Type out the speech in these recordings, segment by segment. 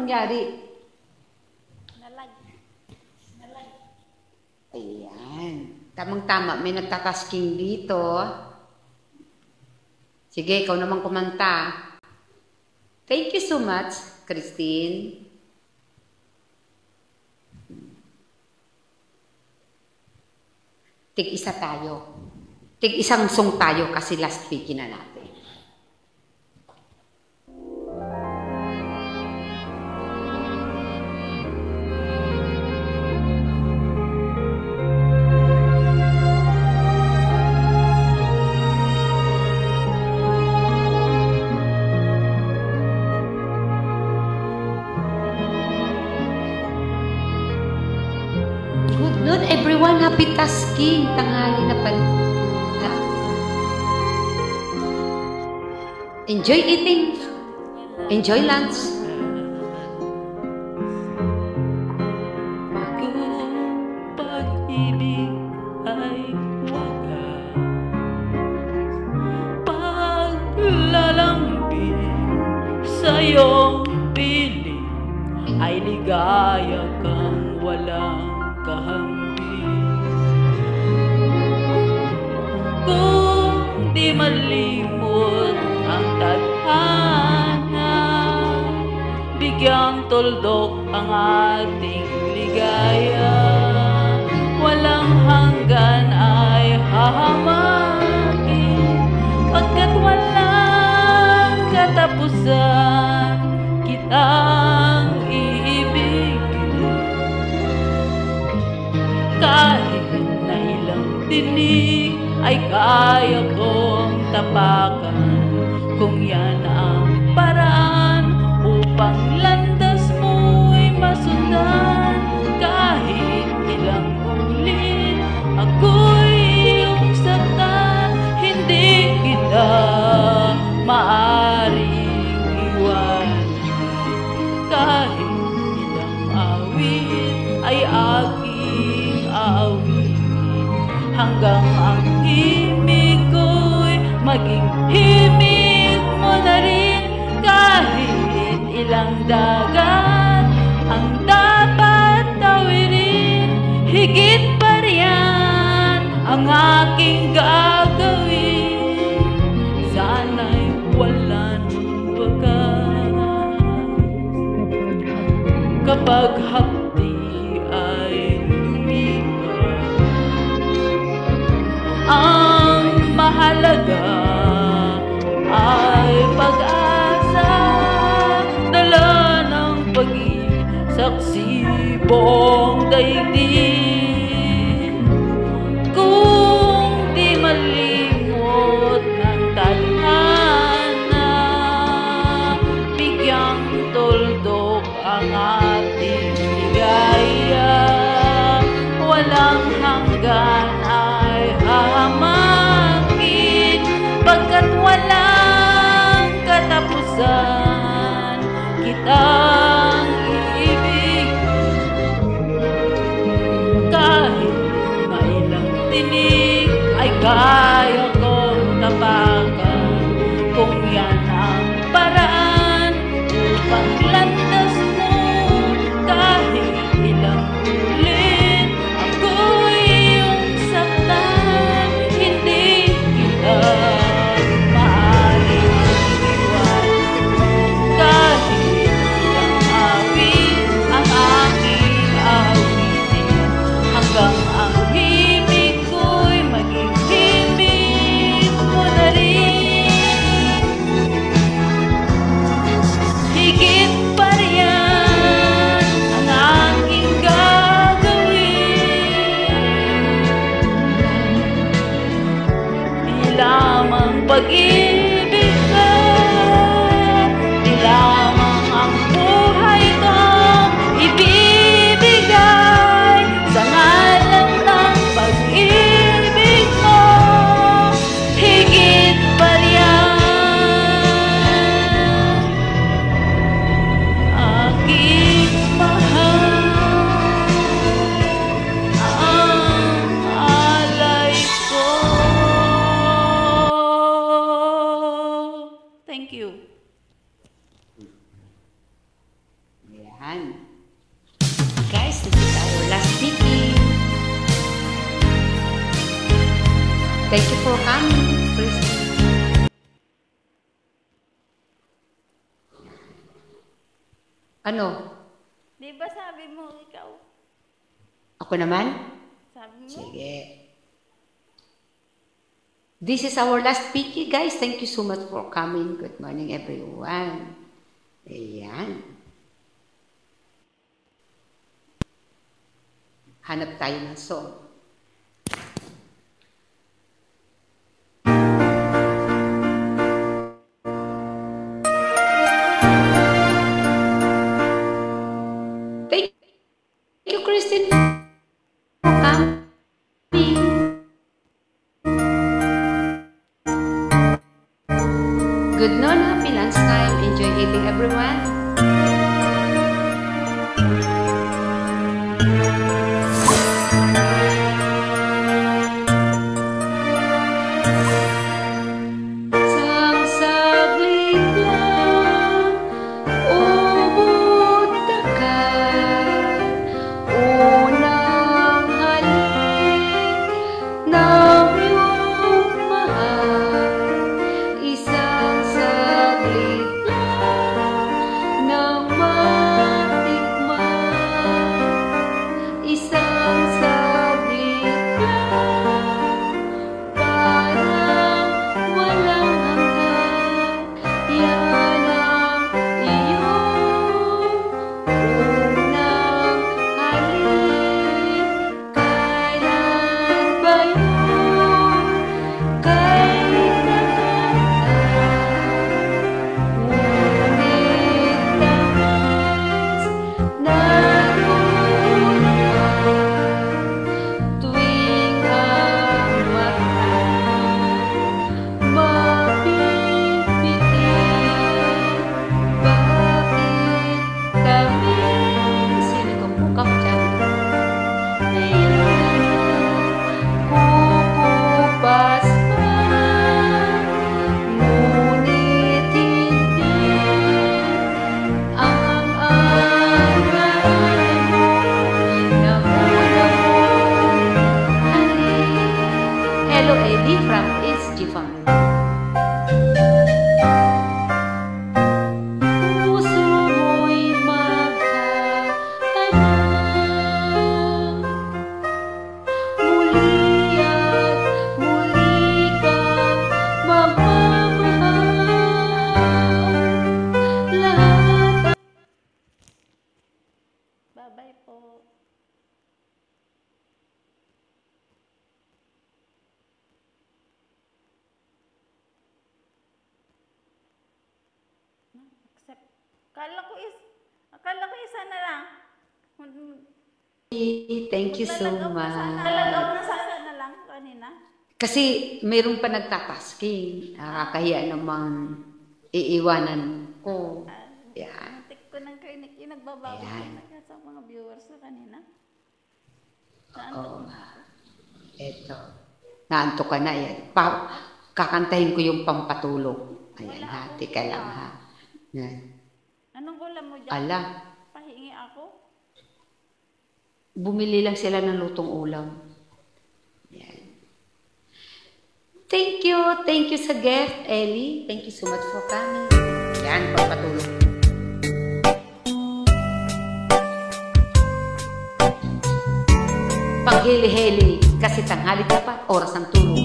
nangyari? Nalag. Ayan. Tamang-tama, may nagtatasking dito. Sige, ikaw naman kumanta. Thank you so much, Christine. Tig-isa tayo. Tig-isang song tayo kasi last week na natin. Good everyone, happy tasking. Tanghali na pala. Enjoy eating. Enjoy lunch. Kung pag-ibig ay wagas, paglalambing sa iyong piling ay ligaya kang walang kahambing. Kung di malimot ang tadhana, bigyang tuldok ang ating ligaya. Walang hanggan ay hahamakin, pagkat walang katapusan kitang iibigin. Kahit na ilang tinig ay kaya kong tapakan, kung yan ang paraan upang landas mo'y masundan. Kahit ilang ulit ako'y iyong saktan, hindi kita maaring iwan. Kahit ilang awit ay aking aawitin, hanggang ang himig ko'y maging himig mo na rin. Kahit ilang dagat ang dapat tawirin, higit pa riyan ang aking gagawin. Sana'y walang wakas kapag hapdi ay lumipas. Ang mahalaga ay pag-asa, dala ng pag-isaksi buong daigdig. Kung di malimot ng tadhana, bigyang tuldok ang ating ligaya. Walang hanggan ay hahamakin, pagkat walang katapusan kitang iibig. Kahit na ilang tinig ay kaya kong tapakan, kung yan ang paraan upang landas mo. Kahit ilang ulit ako'y iyong saktan, hindi kita maaring iwan. Kahit ilang awit ang aking awitin, hanggang ang himig ko'y maging himig mo na rin. Higit pa riyan ang aking gagawin. Di lamang pag-ibig ka, di lamang ang buhay kong ibibigay sa ngalan ng pag-ibig mo. Higit pa riyan aking mahal, ang alay ko. Yan. Guys, this is our last speaking. Thank you for coming, Christine. Ano? Di ba sabi mo ikaw? Ako naman? Sabi mo? Sige. This is our last speaking, guys. Thank you so much for coming. Good morning, everyone. Ayan. Hanap tayo ng song. Thank you, Christine, for coming. Good noon, happy lunchtime. Enjoy eating, everyone. Sang saglit lang, ubod takal, unang halik ng iyong mahal. Isang saglit lang nang matikman. Isang saglit lang, parang walang hanggan. Yan ang iyong unang halik. Kailan ba yun? Kailan ngunit tamas naroon tuwing ang mata mapipitin. Bakit kami sinugambukap dyan? Kukupas pa, ngunit hindi ang aral mo na unang halik. Hello, Eddie from SG Family. Puso mo'y maghahanap, muli at muli kang magmamahal. Lahat Bye-bye po. Accept. Akala ko isa na lang. thank you so much. Nalagaw na sana na lang kanina. Kasi mayroon pa nagtatasking. Nakakahiya namang iiwanan ko. Yan. Natik ko ng krinik yung nagbabawal Ayan. na sa mga viewers ko kanina. Saan Oo. to? Eto. Naantok ka na yan. Kakantahin ko yung pampatulog. Ayan ha. Tika lang ha. Yan. Anong ulam mo dyan? Ala. Pahingi ako? Bumili lang sila ng lutong ulam. Yan. Thank you. Thank you sa gift, Ellie. Thank you so much for coming. Yan, pampatulog. Paghili-hili, kasi tanghali ka pa, oras ang tulog.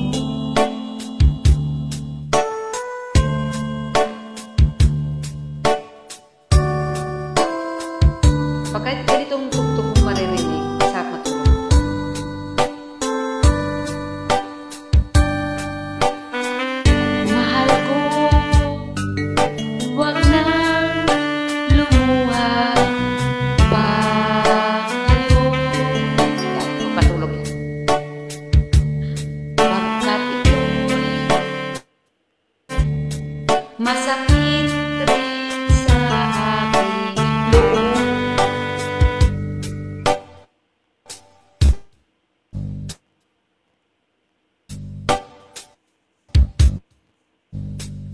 Pagka ganitong tugtog mo maririnig, sarap matulog. Mahal ko, wag nang lumuha pa ngayon. Yan, magpatulog yan. Pagkat ito'y masakit rin sa aking loob.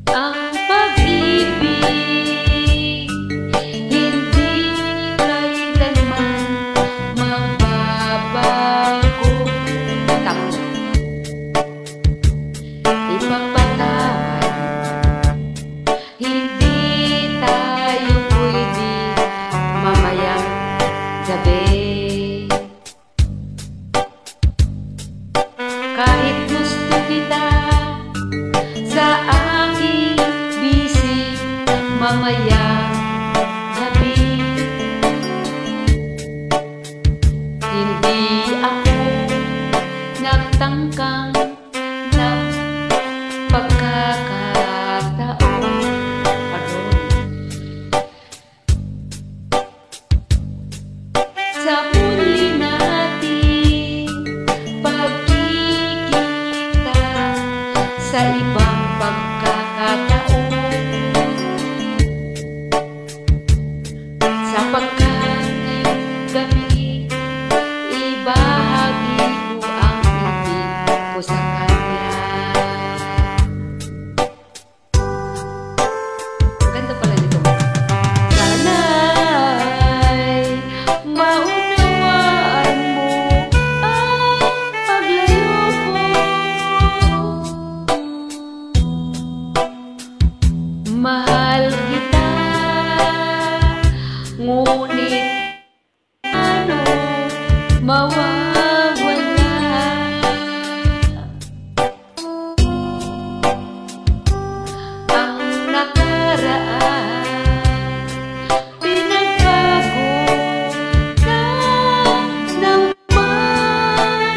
Ang pag-ibig hindi kahit gusto kita sa aking busy mamayang gabi. Hindi ako nagtangkang ng pagkakataon. Sa muli natin pagkikita sa ibang pagkakataon, sapagkat ngayong gabi ibahagi ko ang ibig ko sa kanya. Ang ganda pala nito. Sana'y maunawaan mo ang paglayo ko. Mahal kita, ngunit ano mawawala. Ang nakaraan pinagbago na ng panahon.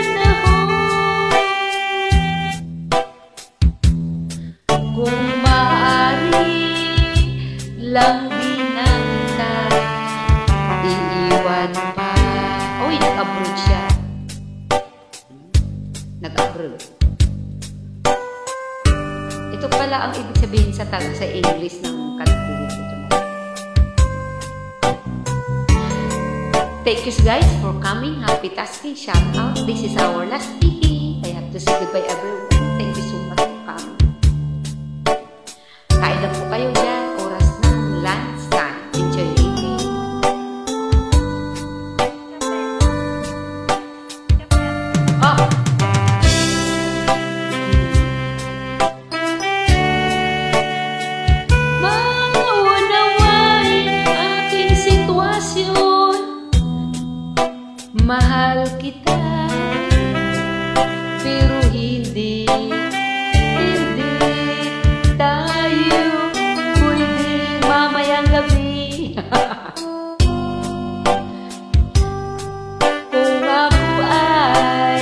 Kung maaari lang din ang iiwan pa. Uy, nag-abroad siya. Nag-abroad. Ito pala ang ibig sabihin sa English ng kalikulit ito na. Thank you guys for coming. Happy tasking. Shout out. This is our last TV. I have to say goodbye everyone. Thank you so much for coming. Kain lang po kayo dyan. Oras ng lunch time. Enjoy eating. Oh! Maunawain aking sitwasyon. Mahal kita, pero hindi tayo pwede mamayang gabi. Kung ako ay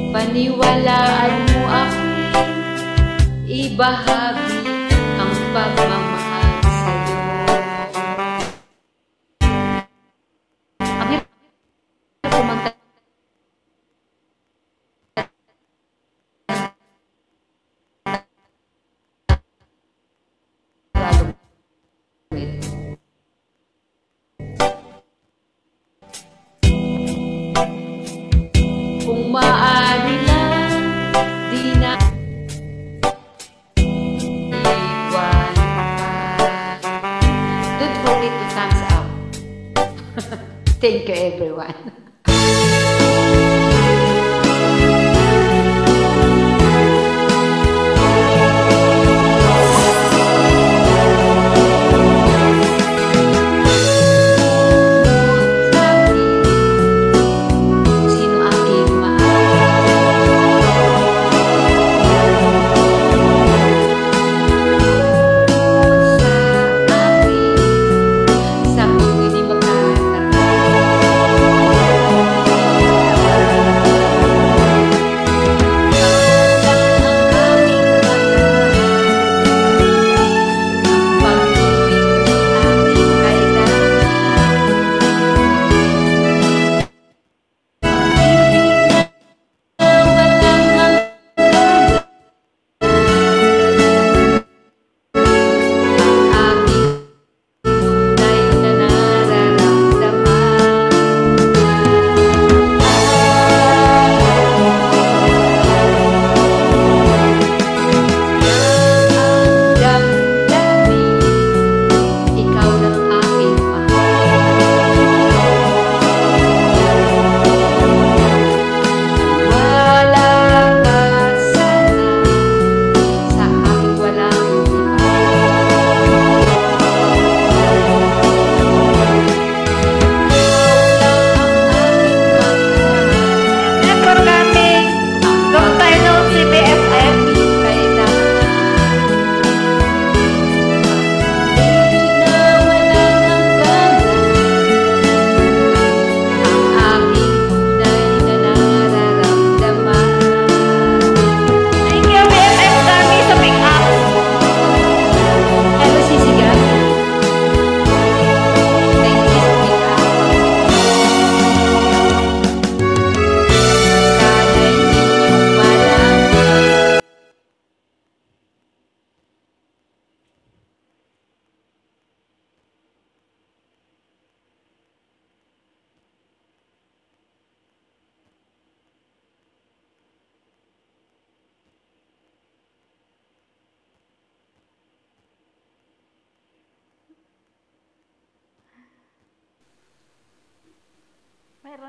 paniwalaan mo aking ibahagi ang pagmamahal sa'yo. Ang hirap kumanta. Kung maaari lang, di na iwan pa. Don't forget to thumbs up. Thank you everyone. Sa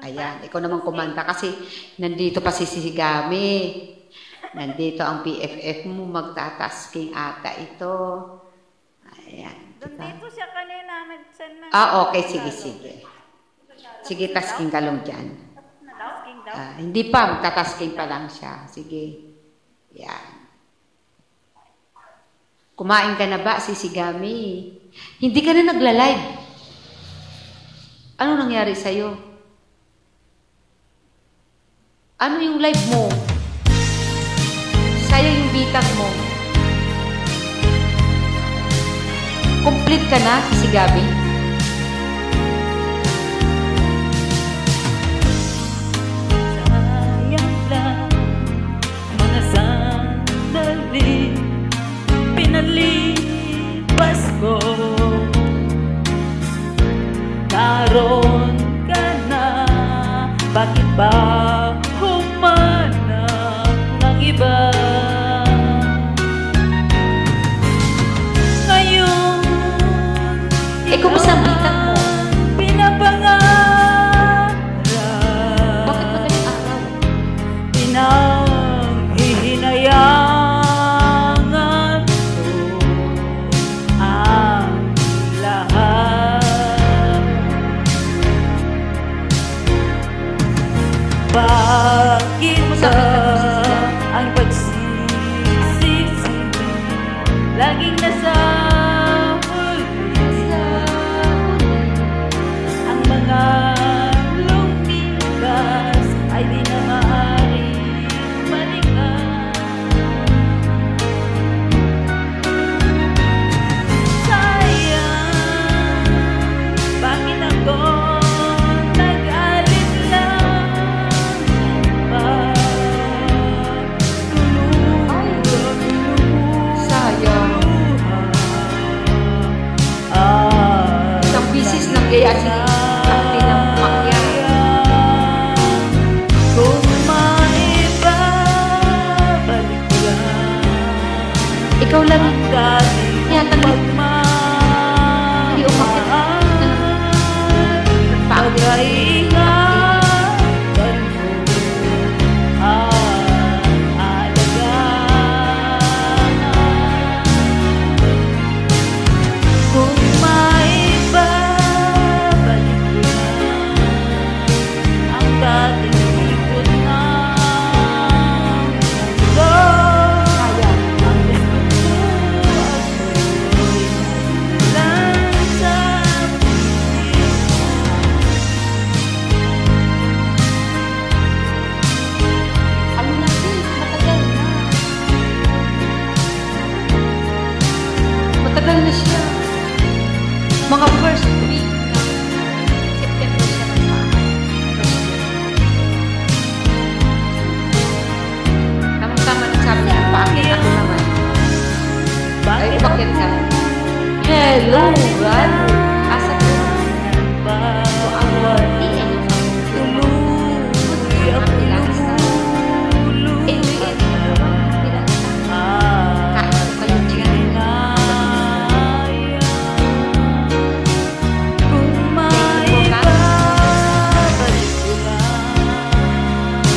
Ayan, ikaw naman kumanta kasi nandito pa si Sigami. Nandito ang PFF mo, magtatasking ata ito. Ayan. Dito siya kanina. Nag-send na. Okay, sige. Sige, tasking ka lang dyan. Tasking daw. Hindi pa, magtatasking pa lang siya. Sige. Yan. Kumain ka na ba, si Sigami? Hindi ka na nagla-live. Ano nangyari sa'yo? Ano yung live mo? Sayang yung bitag mo. Complete ka na, si Gabi? Sayang lang mga sandali pinalipas ko. Naroon ka na, bakit ba humanap ng iba? Ngayon, Kumusta ang bitag mo? pinapangarap. Bakit madaling araw? Pinanghihinayangan ko ang lahat. Bakit ba ang pagsisisi laging nasa huli? Ang mga lumipas ay di na maaaring balikan. Sayang, bakit ako nag-alit lang ba? Sayang. At Isang bisis nang gaya si Sakti ng Makya. kung maibabalik lang Ikaw lang. ang dating Yatang hindi umakit. pag-iingatan mo ang alagaan. Kung maibabalik lang ang dating ikot ng mundo, ang gusto ko ako'y lang sa piling mo. Ano na sis? Matagal na. Matagal na siya. Mga first week ng September siya nagpakay. Tamang-tama na sabi niya, bakit ako naman? Ay, bakit ka? Hello, Rano. Asa ko? So, ang worthy and Tuloy ako enjoy it. Kahit ko kayo dyan. Kung maibabalik ko lang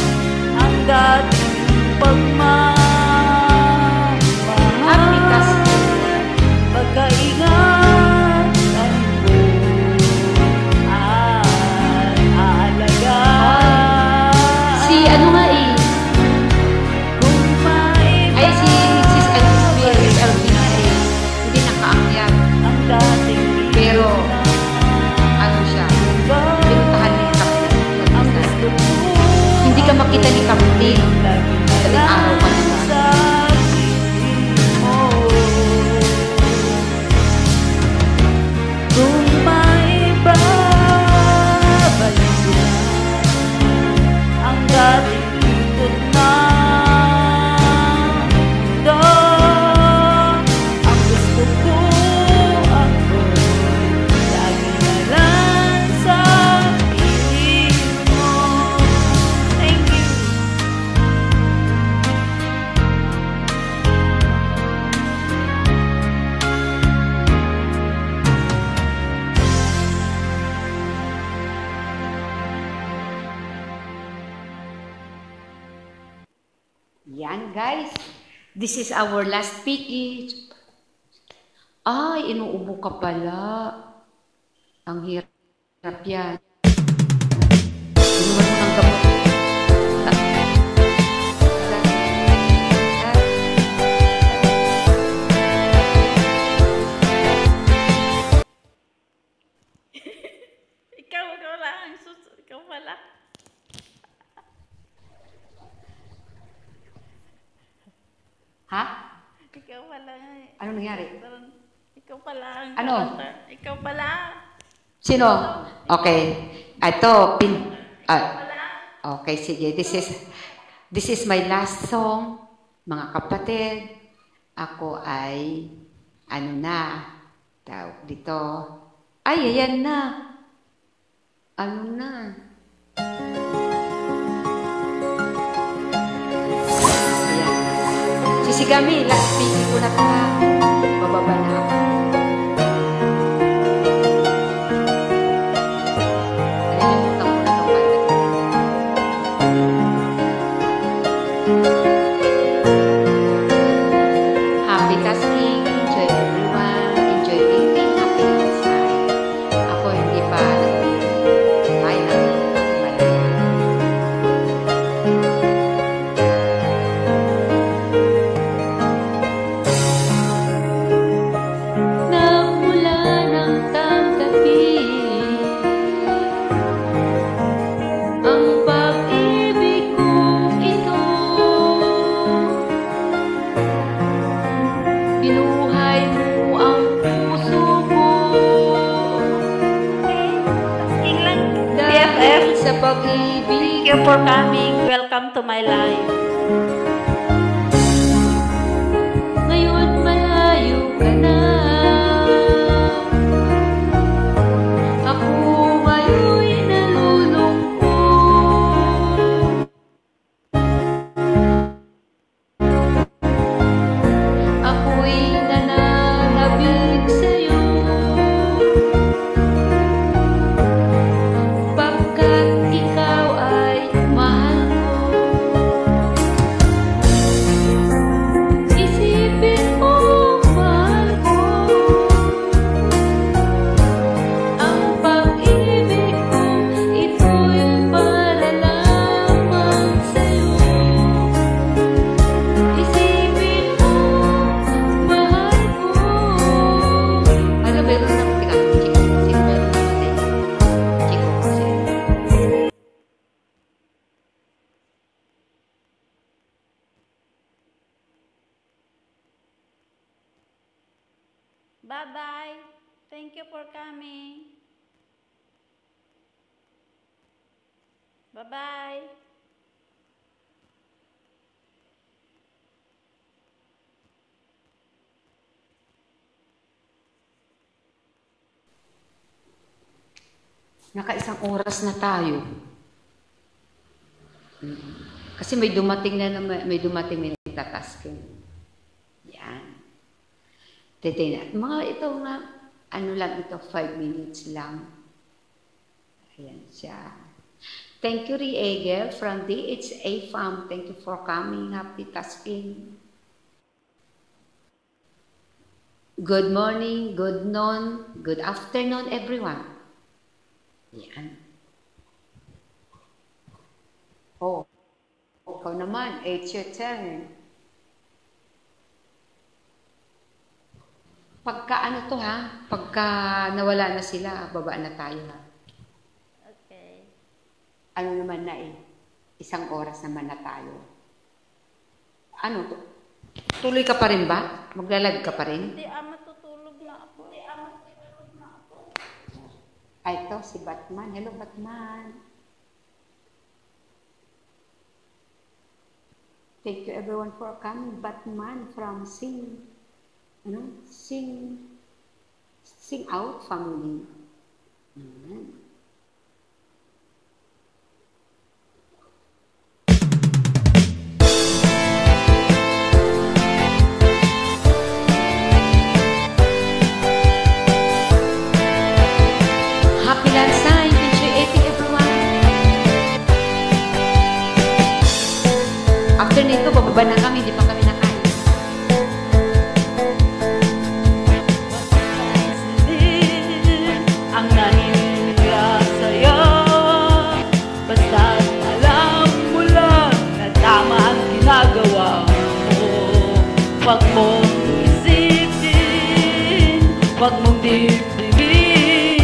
ang dating pagmamahal, Happy ka. pagkaingat guys. This is our last picky. Ay, inuubo ka pala. Ang hirap yan. Inuman mo ng gamot. Ikaw lang. Ikaw pala. Ha? Ikaw pala. Ano nangyari? Ikaw pala. Ano? Ikaw pala. Sino? Okay. Ito, okay, sige. This is my last song, mga kapatid. Ako ay, ano na, tawag dito. Ay, ayan na. Ano na. Ayan. Sisigami, last speaking ko na ito ha. Bababa na ako. Nalimutan ko na ito. Happy tasking. Enjoy everyone. Enjoy eating. Happy inside. Ako hindi pa ay Nagmula ng tanggapi ang pag-ibig kong ito. Binuhay mo ang puso ko Tasking lang. dahil BFF. sa pag-ibig. Thank you for coming. Welcome to my life. Ngayon malayo ka na. Ako ngayon'y nalulungkot. Ako'y nananabik sa'yo. Pagkat ikaw ay mahal ko. Isipin mo, mahal ko, ang pag-ibig ko, ito'y para lamang sa'yo. Isipin mo, mahal ko. Ano, meron na ako, teka, Chico, kasi meron na kasi. Chico, kasi. Bye-bye. Thank you for coming. Bye-bye. Naka-isang oras na tayo. Kasi may dumating na may nagtatasking. Yan. Titingnan. Mga ito nga, ano lang ito, 5 minutes lang. Ayan siya. Thank you, Riegel, from DHA Farm. Thank you for coming. Happy tasking. Good morning, good noon, good afternoon, everyone. Yan. Oh, ikaw naman, it's your turn. Pagka ano to ha, pagka nawala na sila, baba na tayo ha. Okay. Ano naman na isang oras naman na tayo. Ano to? Tuloy ka pa rin ba? Maglalag ka pa rin? Hindi, matutulog na ako. Ay, ito, si Batman. Hello, Batman. Thank you everyone for coming. Batman from Sing Out family. Happy lunch time. Enjoy eating, everyone. After nito, bababa na kami. mong isipin, huwag mong dibdibin.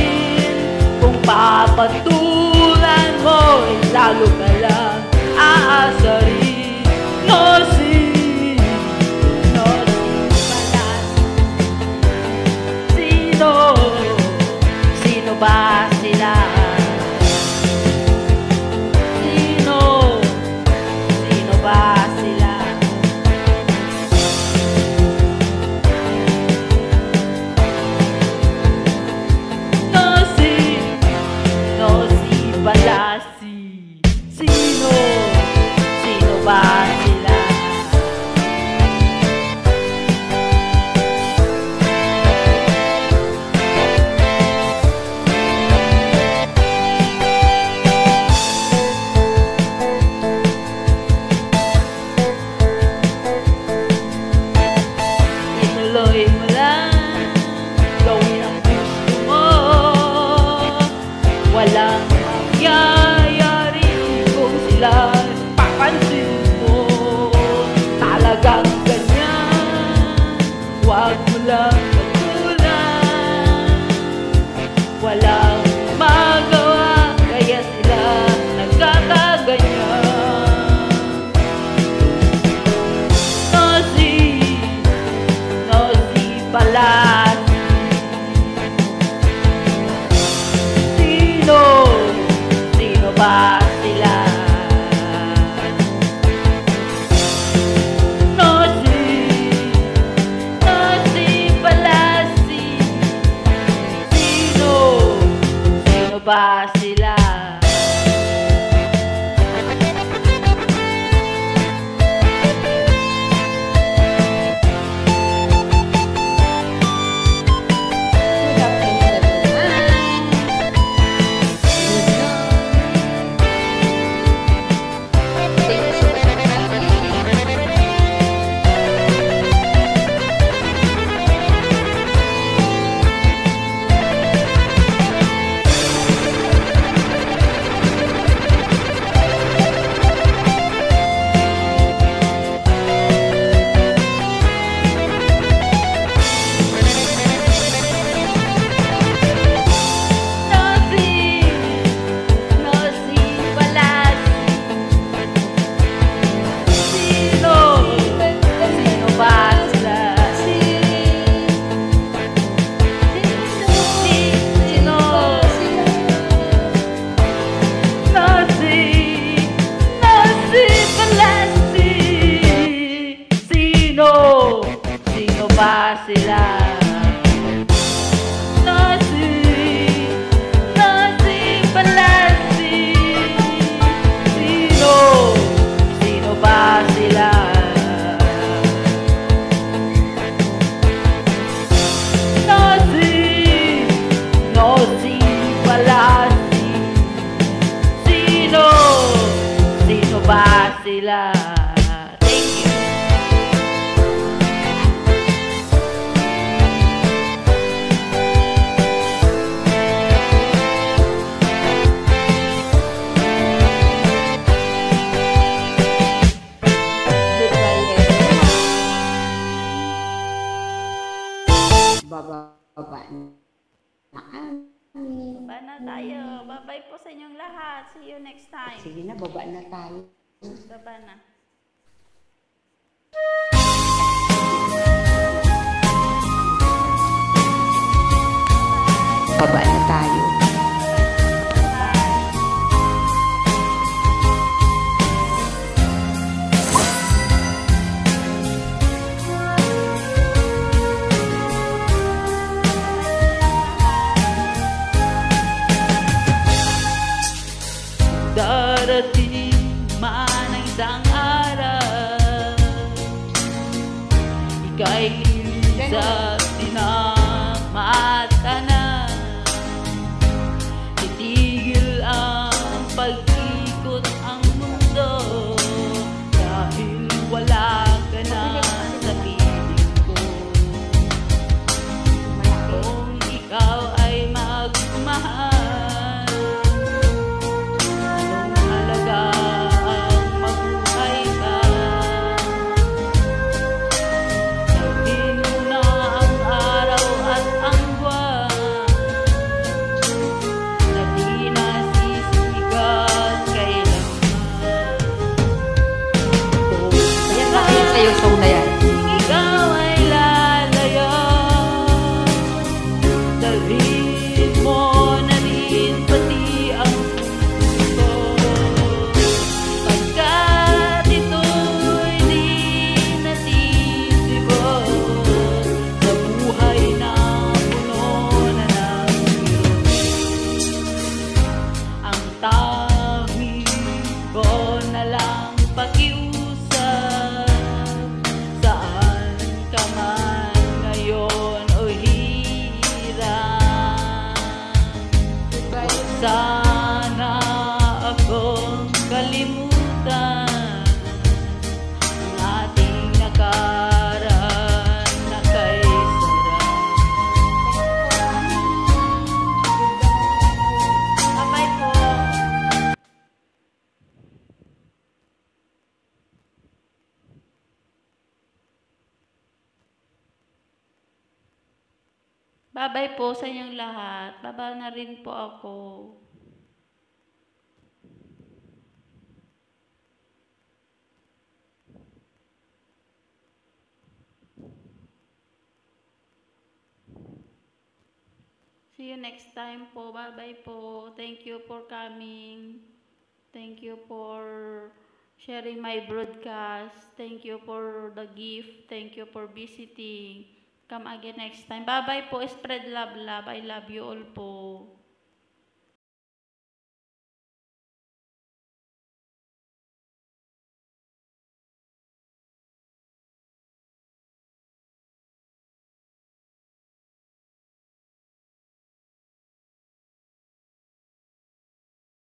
Kung papatulan mo, lalo ka lang aasarin. No sin balas. Sino ba sila? Sino ba sila? No si balasi. Sino ba sila? Ituloy mo lang, gawin ang gusto mo. Walang mangyayari kung sila papansin mo. Talagang ganyan, huwag mo lang magulang. Walang magawa, kaya sila nagkakaganyan. No si balas. Sino ba sila? No si balasi. Sino ba sila? Good afternoon, everyone. Good night. Thank you so much for coming. No si balasi. Sino ba sila? Sino ba sila? No si balasi. Sino ba sila? No si balasi. Sino ba sila? Thank you. Goodbye, everyone. Baba na kami. Baba na tayo. Bye-bye po sa inyong lahat. See you next time. Sige na, baba na tayo. Baba na. Baba na tayo. Darating man ang isang araw, ika'y sa tinamata na. Titigil ang pag-ikot ang mundo, dahil wala ka na sa piling ko. Kung ikaw ay magmahal, anong halaga ang mabuhay ka? Bye-bye po sa inyong lahat. Baba na rin po ako. See you next time po. Bye-bye po. Thank you for coming. Thank you for sharing my broadcast. Thank you for the gift. Thank you for visiting. Come again next time. Bye-bye po. Spread love, love. I love you all po.